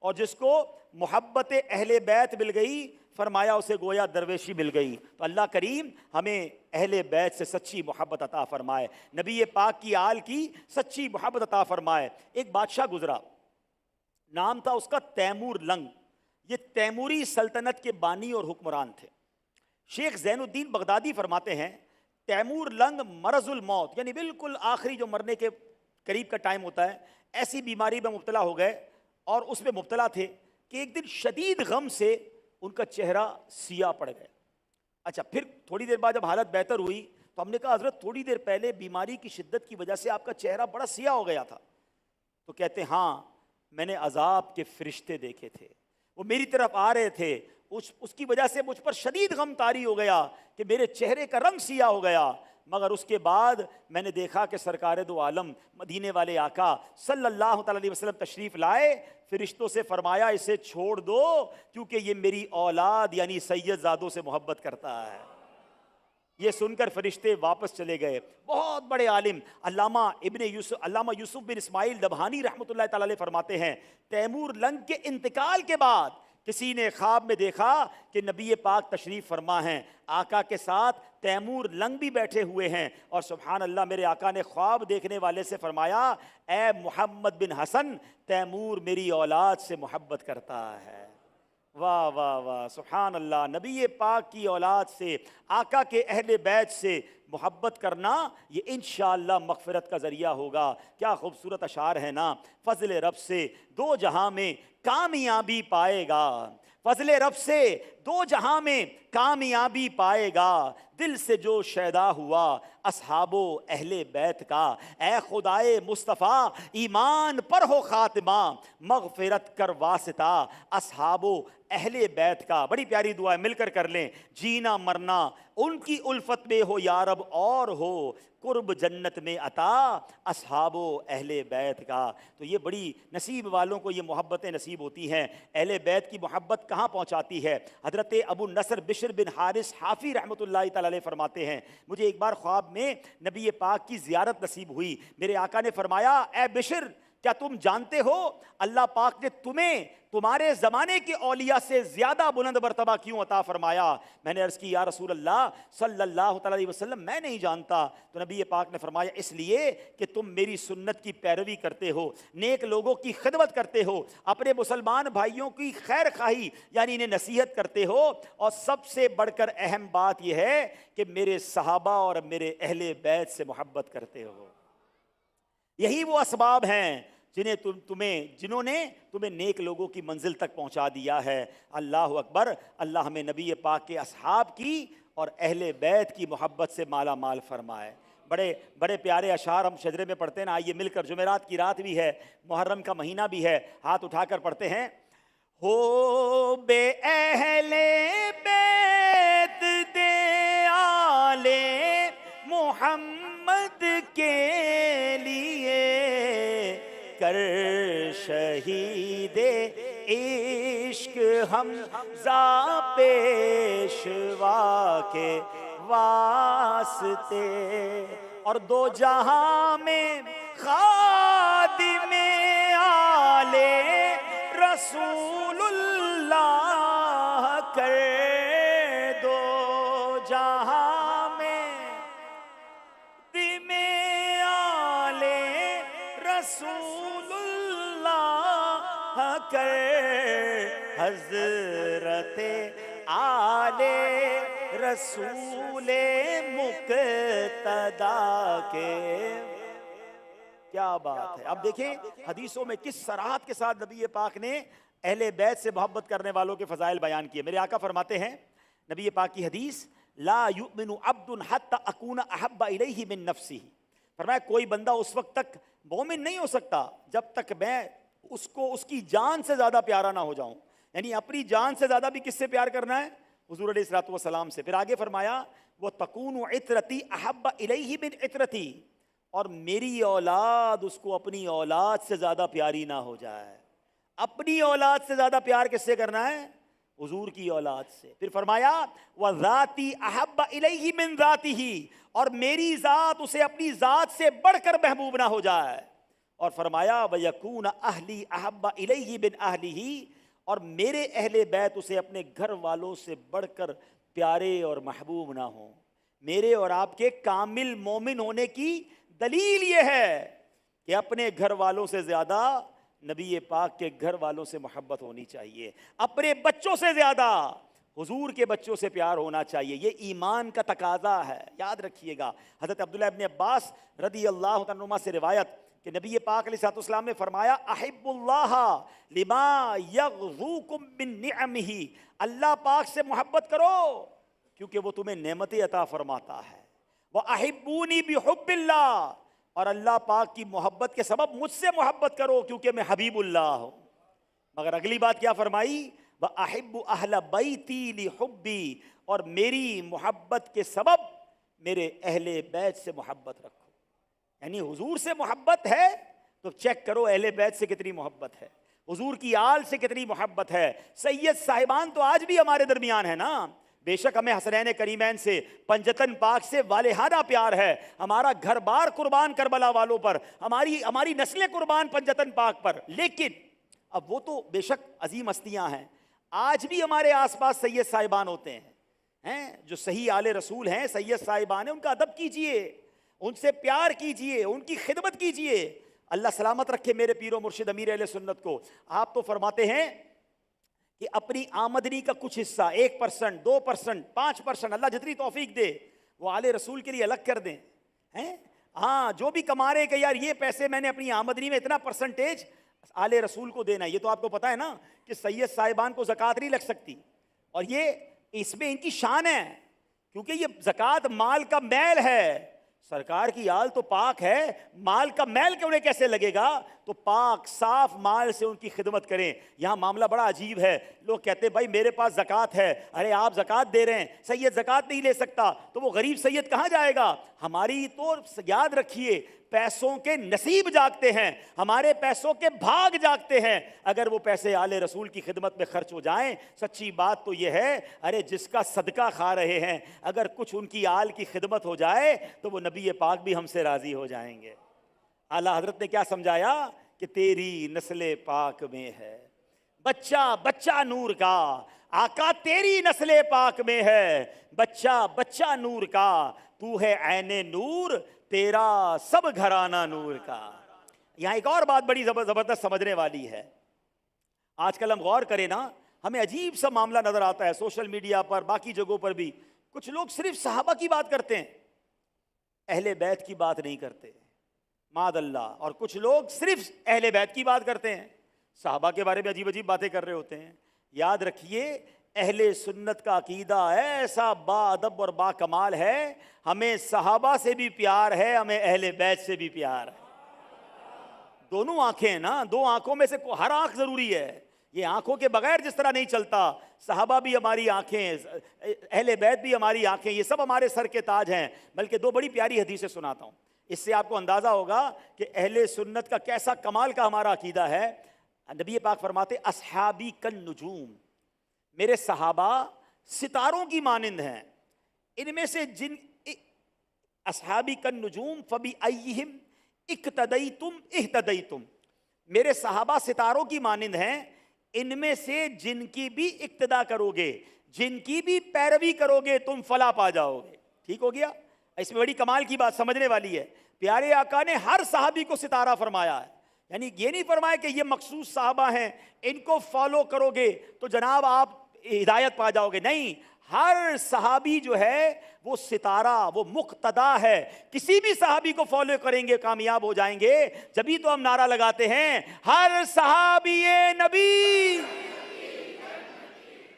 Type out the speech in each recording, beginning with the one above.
اور جس کو محبت اہل بیت مل گئی فرمایا اسے گویا درویشی مل گئی۔ تو اللہ کریم ہمیں اہل بیت سے سچی محبت عطا فرمائے، نبی پاک کی آل کی سچی محبت عطا فرمائے۔ ایک بادشاہ گزرا، نام تھا اس کا تیمور لنگ۔ یہ تیموری سلطنت کے بانی اور حکمران تھے۔ شیخ زین الدین بغدادی فرماتے ہیں تیمور لنگ مرض الموت، یعنی بالکل آخری جو مرنے کے قریب کا ٹائم ہوتا ہے، ایسی بیماری میں مبتلا ہو گئے اور اس میں مبتلا تھے کہ ایک دن شدید غم سے ان کا چہرہ سیاہ پڑ گیا۔ اچھا، پھر تھوڑی دیر بعد جب حالت بہتر ہوئی تو ہم نے کہا حضرت تھوڑی دیر پہلے بیماری کی شدت کی وجہ سے آپ کا چہرہ بڑا سیاہ ہو گیا تھا۔ تو کہتے ہیں ہاں، میں نے عذاب کے فرشتے دیکھے تھے، وہ میری طرف آ رہے تھے، اس کی وجہ سے مجھ پر شدید غم طاری ہو گیا کہ میرے چہرے کا رنگ سیاہ ہو گیا، مگر اس کے بعد میں نے دیکھا کہ سرکار دو عالم مدینے والے آقا صلی اللہ تعالی علیہ وسلم تشریف لائے، فرشتوں سے فرمایا اسے چھوڑ دو کیونکہ یہ میری اولاد یعنی سید زادوں سے محبت کرتا ہے۔ یہ سن کر فرشتے واپس چلے گئے۔ بہت بڑے عالم علامہ یوسف بن اسماعیل دبہانی رحمۃ اللہ تعالی علیہ فرماتے ہیں تیمور لنگ کے انتقال کے بعد کسی نے خواب میں دیکھا کہ نبی پاک تشریف فرما ہیں، آقا کے ساتھ تیمور لنگ بھی بیٹھے ہوئے ہیں، اور سبحان اللہ میرے آقا نے خواب دیکھنے والے سے فرمایا اے محمد بن حسن، تیمور میری اولاد سے محبت کرتا ہے۔ واہ واہ واہ، سبحان اللہ، نبی پاک کی اولاد سے، آقا کے اہل بیت سے محبت کرنا یہ انشاءاللہ مغفرت کا ذریعہ ہوگا۔ کیا خوبصورت اشعار ہے نا، فضل رب سے دو جہاں میں کامیابی پائے گا، فضل رب سے دو جہاں میں کامیابی پائے گا، دل سے جو شیدا ہوا اصحاب و اہل بیت کا، اے خدائے مصطفیٰ ایمان پر ہو خاتمہ، مغفرت کر واسطہ اصحاب و اہل بیت کا۔ بڑی پیاری دعا ہے، مل کر کر لیں۔ جینا مرنا ان کی الفت میں ہو یا رب، اور ہو قرب جنت میں عطا اصحاب و اہل بیت کا۔ تو یہ بڑی نصیب والوں کو یہ محبتیں نصیب ہوتی ہیں۔ اہل بیت کی محبت کہاں پہنچاتی ہے؟ حضرت ابو نصر بشر بن حارث حافی رحمۃ اللہ تعالی علیہ فرماتے ہیں مجھے ایک بار خواب میں نبی پاک کی زیارت نصیب ہوئی۔ میرے آقا نے فرمایا اے بشر، کیا تم جانتے ہو اللہ پاک نے تمہیں تمہارے زمانے کے اولیاء سے زیادہ بلند مرتبہ کیوں عطا فرمایا؟ میں نے عرض کی یا رسول اللہ صلی اللہ تعالی علیہ وسلم میں نہیں جانتا۔ تو نبی پاک نے فرمایا اس لیے کہ تم میری سنت کی پیروی کرتے ہو، نیک لوگوں کی خدمت کرتے ہو، اپنے مسلمان بھائیوں کی خیر خواہی یعنی انہیں نصیحت کرتے ہو، اور سب سے بڑھ کر اہم بات یہ ہے کہ میرے صحابہ اور میرے اہل بیت سے محبت کرتے ہو۔ یہی وہ اسباب ہیں جنہوں نے تمہیں نیک لوگوں کی منزل تک پہنچا دیا ہے۔ اللہ اکبر، اللہ ہمیں نبی پاک کے اصحاب کی اور اہل بیت کی محبت سے مالا مال فرمائے۔ بڑے بڑے پیارے اشعار ہم شجرے میں پڑھتے ہیں نا، آئیے مل کر، جمعرات کی رات بھی ہے، محرم کا مہینہ بھی ہے، ہاتھ اٹھا کر پڑھتے ہیں۔ ہو بے اہل بیت دے آلے محمد کے لیے، کر شہید عشق حمزہ پیشوا کے واسطے، اور دو جہاں میں خادم آل رسول اللہ کر، دو جہاں میں خادم آل رسول اللہ کر، حضرت آل رسول مقتدیٰ کے۔ کیا بات ہے! اب دیکھیں حدیثوں میں کس صراحت کے ساتھ نبی پاک نے اہل بیت سے محبت کرنے والوں کے فضائل بیان کیے۔ میرے آقا فرماتے ہیں نبی پاک کی حدیث، لا یؤمن عبد حتی اکون احب الیہ من نفسہ، فرمایا کوئی بندہ اس وقت تک مومن نہیں ہو سکتا جب تک میں اس کو اس کی جان سے زیادہ پیارا نہ ہو جاؤں، یعنی اپنی جان سے زیادہ بھی کس سے پیار کرنا ہے؟ حضور علیہ الصلوۃ والسلام سے۔ پھر آگے فرمایا وہ تکون عطرتی احب الیہ من عطرتی، اور میری اولاد اس کو اپنی اولاد سے زیادہ پیاری نہ ہو جائے۔ اپنی اولاد سے زیادہ پیار کس سے کرنا ہے؟ حضور کی اولاد سے۔ پھر فرمایا وَذَاتِي أَحَبَّ إِلَيْهِ مِنْ ذَاتِهِ، اور میری ذات اسے اپنی ذات سے بڑھ کر محبوب نہ ہو جائے۔ اور فرمایا وَيَكُونَ أَهْلِي أَحَبَّ إِلَيْهِ مِنْ أَهْلِهِ، اور میرے اہل بیت اسے اپنے گھر والوں سے بڑھ کر پیارے اور محبوب نہ ہوں۔ میرے اور آپ کے کامل مومن ہونے کی دلیل یہ ہے کہ اپنے گھر والوں سے زیادہ نبی پاک کے گھر والوں سے محبت ہونی چاہیے، اپنے بچوں سے زیادہ حضور کے بچوں سے پیار ہونا چاہیے۔ یہ ایمان کا تقاضا ہے، یاد رکھیے گا۔ حضرت عبداللہ ابن عباس رضی اللہ تعالیٰ عنہما سے روایت کہ نبی پاک علیہ الصلوۃ والسلام نے فرمایا احب اللہ لما یغزوکم من نعمہ، اللہ پاک سے محبت کرو کیونکہ وہ تمہیں نعمتیں عطا فرماتا ہے۔ وَأَحِبُّونِي بِحُبِّ اللہ، اور اللہ پاک کی محبت کے سبب مجھ سے محبت کرو کیونکہ میں حبیب اللہ ہوں۔ مگر اگلی بات کیا فرمائی؟ وَأَحِبُّ أَهْلَ بَيْتِي لِحُبِّي، اور میری محبت کے سبب میرے اہل بیت سے محبت رکھو۔ یعنی حضور سے محبت ہے تو چیک کرو اہل بیت سے کتنی محبت ہے، حضور کی آل سے کتنی محبت ہے۔ سید صاحبان تو آج بھی ہمارے درمیان ہے نا، بے شک ہمیں حسنین کریمین سے، پنجتن پاک سے والہانہ پیار ہے، ہمارا گھر بار قربان کربلا والوں پر، ہماری نسلیں قربان پنجتن پاک پر، لیکن اب وہ تو بے شک عظیم ہستیاں ہیں، آج بھی ہمارے آس پاس سید صاحبان ہوتے ہیں جو صحیح آل رسول ہیں، سید صاحبان ہیں، ان کا ادب کیجئے، ان سے پیار کیجئے، ان کی خدمت کیجئے۔ اللہ سلامت رکھے میرے پیر و مرشد امیر اہل سنت کو۔ آپ تو فرماتے ہیں کہ اپنی آمدنی کا کچھ حصہ 1%، 2%، 5%، اللہ جتنی توفیق دے وہ آل رسول کے لیے الگ کر دیں۔ ہاں جو بھی کما رہے کہ یار یہ پیسے میں نے اپنی آمدنی میں اتنا پرسنٹیج آل رسول کو دینا ہے۔ یہ تو آپ کو پتا ہے نا کہ سید صاحبان کو زکوٰۃ نہیں لگ سکتی، اور یہ اس میں ان کی شان ہے کیونکہ یہ زکوٰۃ مال کا میل ہے۔ سرکار کی آل تو پاک ہے، مال کا میل کہ انہیں کیسے لگے گا؟ تو پاک صاف مال سے ان کی خدمت کریں۔ یہاں معاملہ بڑا عجیب ہے، لوگ کہتے ہیں بھائی میرے پاس زکوٰۃ ہے، ارے آپ زکوٰۃ دے رہے ہیں، سید زکوٰۃ نہیں لے سکتا تو وہ غریب سید کہاں جائے گا؟ ہماری تو یاد رکھیے پیسوں کے نصیب جاگتے ہیں، ہمارے پیسوں کے بھاگ جاگتے ہیں۔ اگر وہ پیسے آل رسول کی خدمت میں خرچ ہو جائیں، سچی بات تو یہ ہے ارے جس کا صدقہ کھا رہے ہیں، اگر کچھ ان کی آل کی خدمت ہو جائے تو وہ نبی پاک بھی ہم سے راضی ہو جائیں گے۔ اعلیٰ حضرت نے کیا سمجھایا کہ تیری نسل پاک میں ہے بچہ بچہ نور کا، آقا تیری نسل پاک میں ہے بچہ بچہ نور کا، تو ہے عین نور تیرا سب گھرانہ نور کا۔ یہاں ایک اور بات بڑی زبردست سمجھنے والی ہے۔ آج کل ہم غور کریں نا، ہمیں عجیب سا معاملہ نظر آتا ہے سوشل میڈیا پر، باقی جگہوں پر بھی، کچھ لوگ صرف صحابہ کی بات کرتے ہیں، اہل بیت کی بات نہیں کرتے، معاذ اللہ، اور کچھ لوگ صرف اہل بیت کی بات کرتے ہیں، صحابہ کے بارے میں عجیب عجیب باتیں کر رہے ہوتے ہیں۔ یاد رکھیے اہل سنت کا عقیدہ ایسا با ادب اور با کمال ہے، ہمیں صحابہ سے بھی پیار ہے، ہمیں اہل بیت سے بھی پیار ہے۔ دونوں آنکھیں ہیں نا، دو آنکھوں میں سے ہر آنکھ ضروری ہے، یہ آنکھوں کے بغیر جس طرح نہیں چلتا، صحابہ بھی ہماری آنکھیں، اہل بیت بھی ہماری آنکھیں، یہ سب ہمارے سر کے تاج ہیں۔ بلکہ دو بڑی پیاری حدیثیں سناتا ہوں، اس سے آپ کو اندازہ ہوگا کہ اہل سنت کا کیسا کمال کا ہمارا عقیدہ ہے۔ نبی پاک فرماتے اصحابی کالنجوم، میرے صحابہ ستاروں کی مانند ہیں، ان میں سے جن اصحابی کالنجوم فبأیہم اقتدیتم اہتدیتم، میرے صحابہ ستاروں کی مانند ہیں، ان میں سے جن کی بھی اقتدا کرو گے، جن کی بھی پیروی کرو گے تم فلاح پا جاؤ گے۔ ٹھیک ہو گیا؟ اس میں بڑی کمال کی بات سمجھنے والی ہے۔ پیارے آقا نے ہر صحابی کو ستارہ فرمایا ہے، یعنی یہ نہیں فرمایا کہ یہ مخصوص صحابہ ہیں ان کو فالو کرو گے تو جناب آپ ہدایت پا جاؤ گے، نہیں، ہر صحابی جو ہے وہ ستارہ، وہ مقتدا ہے، کسی بھی صحابی کو فالو کریں گے کامیاب ہو جائیں گے۔ جبھی تو ہم نعرہ لگاتے ہیں ہر صحابی نبی۔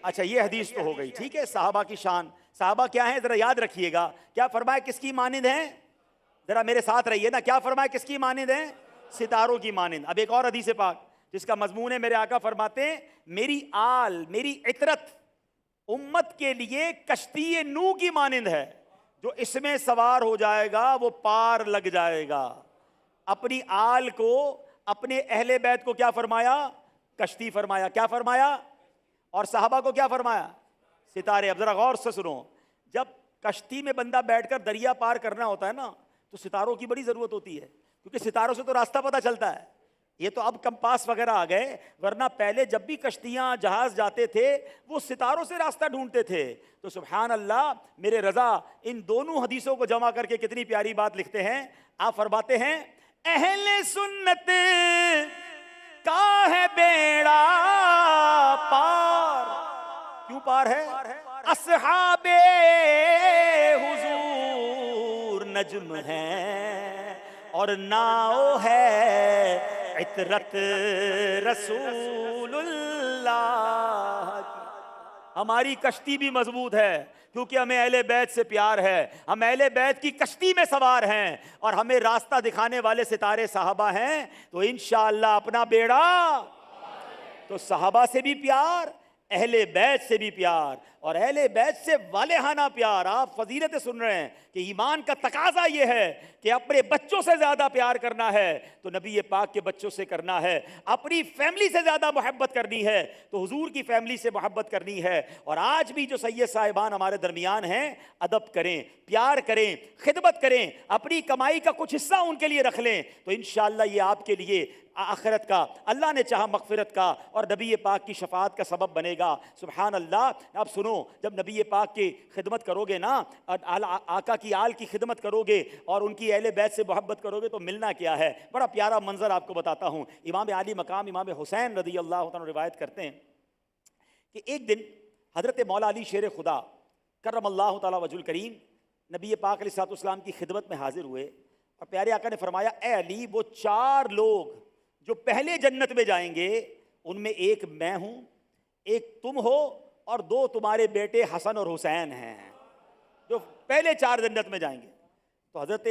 اچھا یہ حدیث تو ہو گئی، ٹھیک ہے، صحابہ کی شان، صحابہ کیا ہیں ذرا یاد رکھیے گا، کیا فرمایا کس کی مانند ہیں؟ ذرا میرے ساتھ رہیے نا، کیا فرمایا کس کی مانند ہیں؟ ستاروں کی مانند۔ اب ایک اور حدیث پاک جس کا مضمون ہے، میرے آقا فرماتے ہیں میری آل، میری عطرت امت کے لیے کشتی نو کی مانند ہے، جو اس میں سوار ہو جائے گا وہ پار لگ جائے گا۔ اپنی آل کو، اپنے اہل بیت کو کیا فرمایا؟ کشتی فرمایا۔ کیا فرمایا؟ اور صحابہ کو کیا فرمایا؟ ستارے۔ اب ذرا غور سے سنو، جب کشتی میں بندہ بیٹھ کر دریا پار کرنا ہوتا ہے نا تو ستاروں کی بڑی ضرورت ہوتی ہے، کیونکہ ستاروں سے تو راستہ پتہ چلتا ہے. یہ تو اب کمپاس وغیرہ آ گئے, ورنہ پہلے جب بھی کشتیاں جہاز جاتے تھے وہ ستاروں سے راستہ ڈھونڈتے تھے. تو سبحان اللہ, میرے رضا ان دونوں حدیثوں کو جمع کر کے کتنی پیاری بات لکھتے ہیں. آپ فرماتے ہیں اہل سنت کا ہے بیڑا پار. کیوں پار ہے؟ اصحاب حضور نجم ہیں اور ناؤ ہے عطرت رسول اللہ کی. ہماری کشتی بھی مضبوط ہے کیونکہ ہمیں اہل بیت سے پیار ہے. ہم اہل بیت کی کشتی میں سوار ہیں اور ہمیں راستہ دکھانے والے ستارے صحابہ ہیں. تو انشاءاللہ اپنا بیڑا, تو صحابہ سے بھی پیار, اہل بیت سے بھی پیار, اور اہل بیت سے والہانہ پیار. آپ فضیلتیں سن رہے ہیں کہ ایمان کا تقاضا یہ ہے کہ اپنے بچوں سے زیادہ پیار کرنا ہے تو نبی پاک کے بچوں سے کرنا ہے. اپنی فیملی سے زیادہ محبت کرنی ہے تو حضور کی فیملی سے محبت کرنی ہے. اور آج بھی جو سید صاحبان ہمارے درمیان ہیں, ادب کریں, پیار کریں, خدمت کریں, اپنی کمائی کا کچھ حصہ ان کے لیے رکھ لیں تو انشاءاللہ یہ آپ کے لیے آخرت کا, اللہ نے چاہا مغفرت کا اور نبی پاک کی شفاعت کا سبب بنے گا. سبحان اللہ. اب سنو, جب نبی پاک کی خدمت کرو گے نا, آقا کی آل کی خدمت کرو گے اور ان کی اہل بیت سے محبت کرو گے تو ملنا کیا ہے. بڑا پیارا منظر آپ کو بتاتا ہوں. امام عالی مقام امام حسین رضی اللہ عنہ روایت کرتے ہیں کہ ایک دن حضرت مولا علی شیر خدا کرم اللہ تعالی وجہ الکریم نبی پاک علیہ الصلوۃ والسلام کی خدمت میں حاضر ہوئے اور پیارے آقا نے فرمایا, اے علی, وہ 4 لوگ جو پہلے جنت میں جائیں گے ان میں ایک میں ہوں, ایک تم ہو اور 2 تمہارے بیٹے حسن اور حسین ہیں جو پہلے 4 جنت میں جائیں گے. تو حضرت,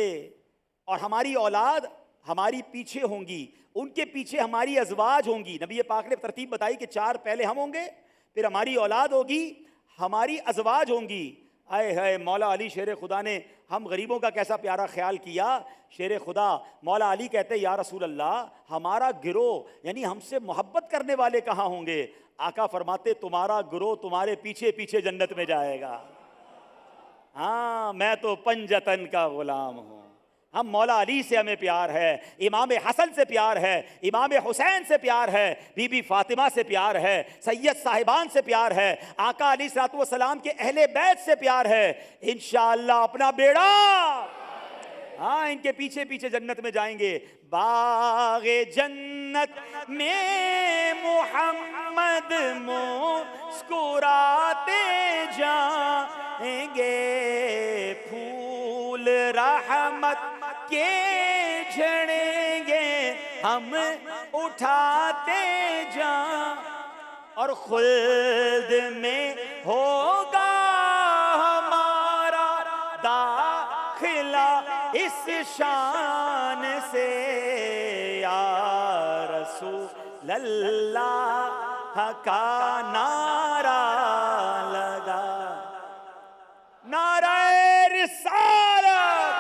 اور ہماری اولاد ہماری پیچھے ہوں گی, ان کے پیچھے ہماری ازواج ہوں گی. نبی پاک نے ترتیب بتائی کہ 4 پہلے ہم ہوں گے, پھر ہماری اولاد ہوگی, ہماری ازواج ہوں گی. آئے ہے مولا علی شیر خدا نے ہم غریبوں کا کیسا پیارا خیال کیا. شیر خدا مولا علی کہتے یا رسول اللہ, ہمارا گروہ یعنی ہم سے محبت کرنے والے کہاں ہوں گے؟ آقا فرماتے تمہارا گروہ تمہارے پیچھے پیچھے جنت میں جائے گا. ہاں, میں تو پنجتن کا غلام ہوں. ہم مولا علی سے ہمیں پیار ہے, امام حسن سے پیار ہے, امام حسین سے پیار ہے, بی بی فاطمہ سے پیار ہے, سید صاحبان سے پیار ہے, آقا علیہ الصلوۃ والسلام کے اہل بیت سے پیار ہے. انشاءاللہ اپنا بیڑا, ہاں, ان کے پیچھے پیچھے جنت میں جائیں گے. باغ جنت میں محمد مسکراتے جائیں گے, پھول رحمت کے جھڑیں گے ہم اٹھاتے جائیں, اور خلد میں ہوگا ہمارا داخلہ اس شان سے, یا رسول اللہ کا نعرہ لگا. نعرہ رسالت,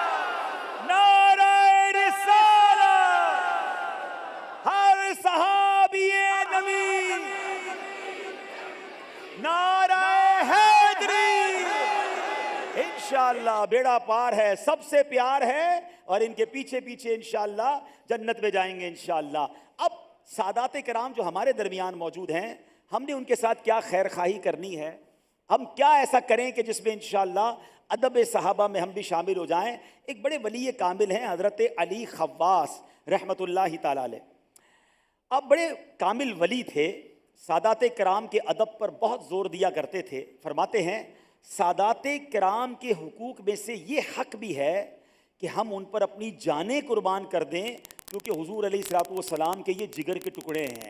نعرہ رسالت, ہر صحابی نبی, نعرہ حیدری. انشاءاللہ بیڑا پار ہے, سب سے پیار ہے اور ان کے پیچھے پیچھے انشاءاللہ جنت میں جائیں گے انشاءاللہ. اب سادات کرام جو ہمارے درمیان موجود ہیں, ہم نے ان کے ساتھ کیا خیر خواہی کرنی ہے, ہم کیا ایسا کریں کہ جس میں انشاءاللہ ادب صحابہ میں ہم بھی شامل ہو جائیں. ایک بڑے ولی کامل ہیں حضرت علی خواص رحمۃ اللہ تعالی علیہ. اب بڑے کامل ولی تھے, سادات کرام کے ادب پر بہت زور دیا کرتے تھے. فرماتے ہیں سادات کرام کے حقوق میں سے یہ حق بھی ہے کہ ہم ان پر اپنی جانیں قربان کر دیں کیونکہ حضور علیہ الصلوۃ والسلام کے یہ جگر کے ٹکڑے ہیں.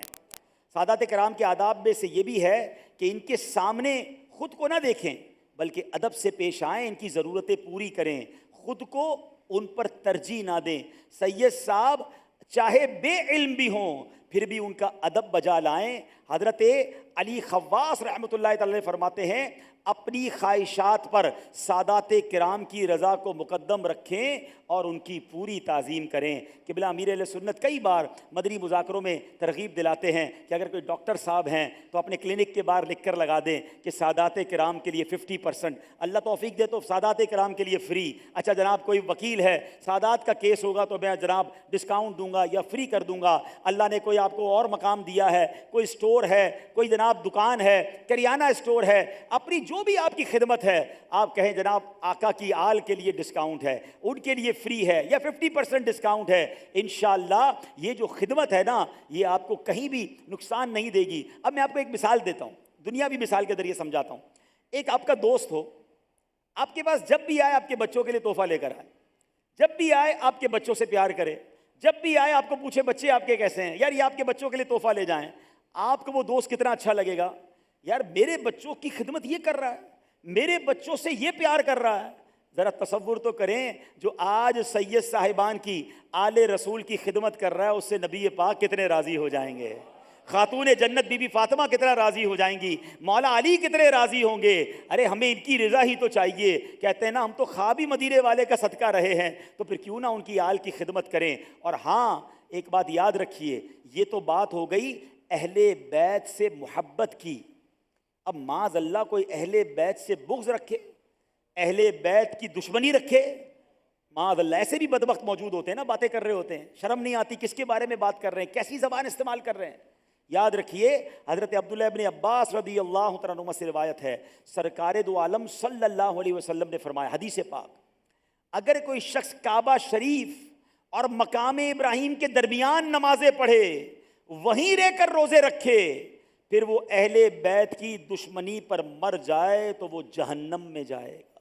سادات کرام کے آداب میں سے یہ بھی ہے کہ ان کے سامنے خود کو نہ دیکھیں بلکہ ادب سے پیش آئیں, ان کی ضرورتیں پوری کریں, خود کو ان پر ترجیح نہ دیں. سید صاحب چاہے بے علم بھی ہوں پھر بھی ان کا ادب بجا لائیں, حضرت علی خواص رحمۃ اللہ تعالی فرماتے ہیں اپنی خواہشات پر سادات کرام کی رضا کو مقدم رکھیں اور ان کی پوری تعظیم کریں۔ قبلہ امیر اہل سنت کئی بار مدنی مذاکروں میں ترغیب دلاتے ہیں کہ اگر کوئی ڈاکٹر صاحب ہیں تو اپنے کلینک کے باہر لکھ کر لگا دیں کہ سادات کرام کے لیے 50%، اللہ توفیق دے تو سادات کرام کے لیے فری۔ اچھا جناب کوئی وکیل ہے، سادات کا کیس ہوگا تو میں جناب ڈسکاؤنٹ دوں گا یا فری کر دوں گا۔ اللہ نے کوئی آپ کو اور مقام دیا ہے، کوئی اسٹور ہے، کوئی جناب دکان ہے، کریانہ اسٹور ہے، اپنی جو بھی آپ کی خدمت ہے آپ کہیں جناب آقا کی آل کے لیے ڈسکاؤنٹ ہے، ان کے لیے فری ہے یا 50% ڈسکاؤنٹ ہے، انشاءاللہ یہ جو خدمت ہے نا یہ آپ کو کہیں بھی نقصان نہیں دے گی۔ اب میں آپ کو ایک مثال دیتا ہوں، دنیاوی مثال کے ذریعے سمجھاتا ہوں۔ ایک آپ کا دوست ہو، آپ کے پاس جب بھی آئے آپ کے بچوں کے لیے تحفہ لے کر آئے، جب بھی آئے آپ کے بچوں سے پیار کرے، جب بھی آئے آپ کو پوچھے بچے آپ کے کیسے ہیں، یار یہ آپ کے بچوں کے لیے تحفہ لے جائیں، آپ کو وہ دوست کتنا اچھا لگے گا، یار میرے بچوں کی خدمت یہ کر رہا ہے، میرے بچوں سے یہ پیار کر رہا ہے۔ ذرا تصور تو کریں جو آج سید صاحبان کی آل رسول کی خدمت کر رہا ہے اس سے نبی پاک کتنے راضی ہو جائیں گے، خاتون جنت بی بی فاطمہ کتنا راضی ہو جائیں گی، مولا علی کتنے راضی ہوں گے۔ ارے ہمیں ان کی رضا ہی تو چاہیے، کہتے ہیں نا ہم تو خواب ہی مدینے والے کا صدقہ رہے ہیں، تو پھر کیوں نہ ان کی آل کی خدمت کریں۔ اور ہاں ایک بات یاد رکھیے، یہ تو بات ہو گئی اہل بیت سے محبت کی۔ اب معاذ اللہ کوئی اہل بیت سے بغض رکھے، اہل بیت کی دشمنی رکھے، معاذ اللہ ایسے بھی بدبخت موجود ہوتے ہیں نا، باتیں کر رہے ہوتے ہیں، شرم نہیں آتی کس کے بارے میں بات کر رہے ہیں، کیسی زبان استعمال کر رہے ہیں۔ یاد رکھیے حضرت عبداللہ ابن عباس رضی اللہ تعالیٰ عنہما سے روایت ہے، سرکار دو عالم صلی اللہ علیہ وسلم نے فرمایا، حدیث پاک، اگر کوئی شخص کعبہ شریف اور مقام ابراہیم کے درمیان نمازیں پڑھے، وہیں رہ کر روزے رکھے، پھر وہ اہل بیت کی دشمنی پر مر جائے تو وہ جہنم میں جائے گا۔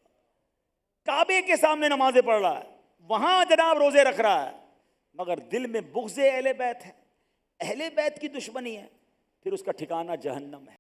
کعبے کے سامنے نمازیں پڑھ رہا ہے، وہاں جناب روزے رکھ رہا ہے، مگر دل میں بغض اہل بیت ہے، اہل بیت کی دشمنی ہے، پھر اس کا ٹھکانہ جہنم ہے۔